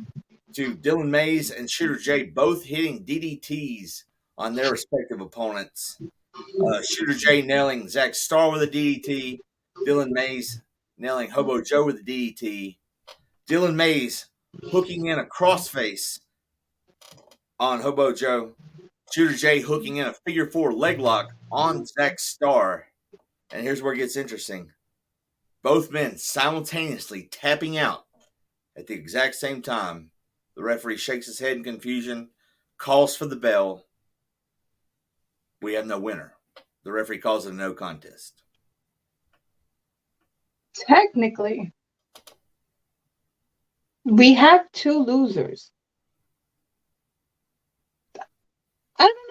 to Dylan Mays and Shooter J both hitting DDTs on their respective opponents. Shooter J nailing Zach Starr with a DDT, Dylan Mays nailing Hobo Joe with a DDT, Dylan Mays hooking in a crossface on Hobo Joe, Shooter J hooking in a figure four leg lock on Zach Starr. And here's where it gets interesting. Both men simultaneously tapping out at the exact same time. The referee shakes his head in confusion, calls for the bell. We have no winner. The referee calls it a no contest. Technically, we have two losers.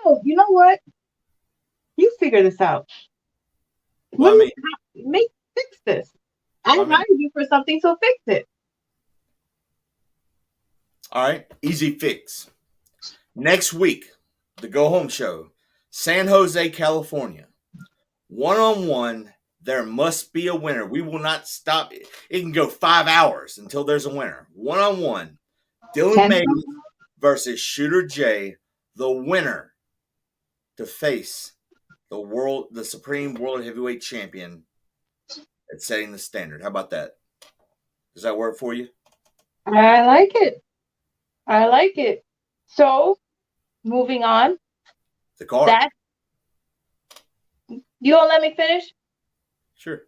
No, you know what? You figure this out. Well, I mean, Fix this. I I mean, hired you for something, so fix it. all right, easy fix. Next week, the Go Home Show, San Jose, California. 1-on-1, there must be a winner. We will not stop it. It can go 5 hours until there's a winner. 1-on-1, Dylan 10 May versus Shooter J, the winner to face the Supreme World Heavyweight Champion at setting the standard. How about that? Does that work for you? I like it. I like it. So, moving on. The card. That you won't let me finish? Sure.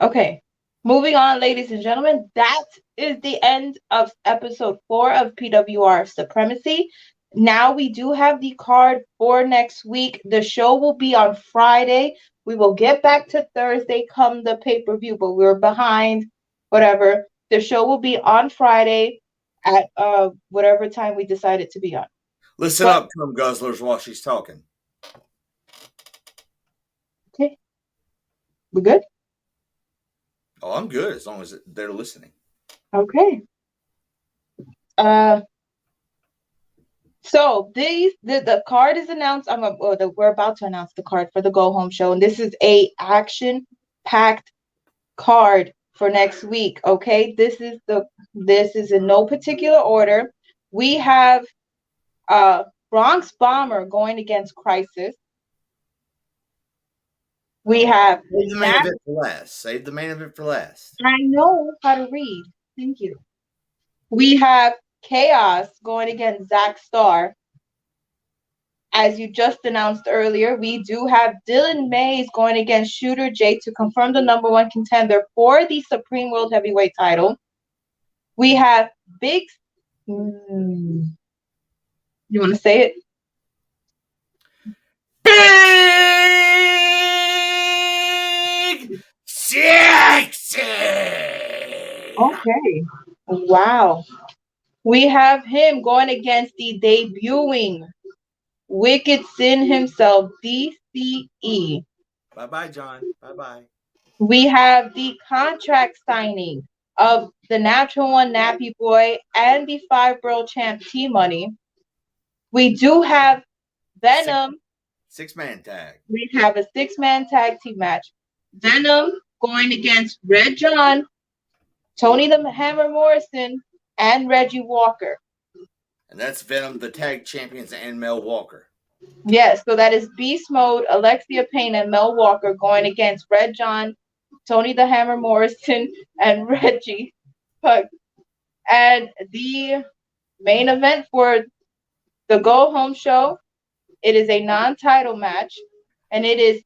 Okay. Moving on, ladies and gentlemen. That is the end of episode 4 of P.W.R Supremacy. Now we do have the card for next week. The show will be on Friday. We will get back to Thursday come the pay-per-view, but we're behind. Whatever. The show will be on Friday at whatever time we decide it to be on. Listen up, cum guzzlers, while she's talking. Okay. We good? Oh, I'm good as long as they're listening. Okay. So the card is announced. We're about to announce the card for the Go Home Show, and this is a action-packed card for next week. Okay, this is in no particular order. We have Bronx Bomber going against Crisis. We have Save the main event for last. Save the main event for last. I know how to read. Thank you. We have Chaos going against Zack Starr. As you just announced earlier, we do have Dylan Mays going against Shooter J to confirm the number 1 contender for the Supreme World Heavyweight title. We have Big... You want to say it? Big Sexxy! Okay. Wow. We have him going against the debuting Wicked Sin himself, DCE. Bye-bye, John. Bye-bye. We have the contract signing of the Natural One Nappy Boy and the 5-Borough Champ T-Money. We do have Venom. Six-man tag. We have a 6-man tag team match. Venom going against Red John, Tony the Hammer Morrison, and Reggie Walker. And that's Venom, the tag champions, and Mel Walker. Yes, so that is Beastmode, Alexia Payne, and Mel Walker going against Red John, Tony the Hammer Morrison, and Reggie Pug. And the main event for the Go Home Show, it is a non-title match, and it is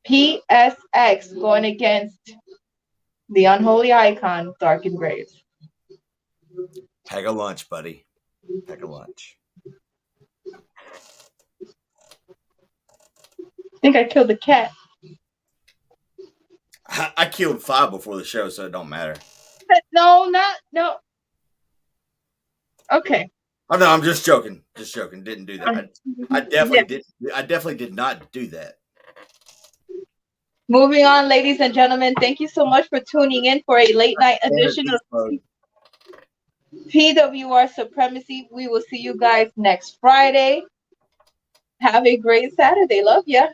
PSX going against the unholy icon, Darken Graves. Pack a lunch, buddy. Pack a lunch. I think I killed the cat. I killed 5 before the show, so it don't matter. No. Okay. Oh no, I'm just joking. Just joking. Didn't do that. I definitely did not do that. Moving on, ladies and gentlemen, thank you so much for tuning in for a late night edition of P.W.R Supremacy. We will see you guys next Friday. Have a great Saturday. Love ya.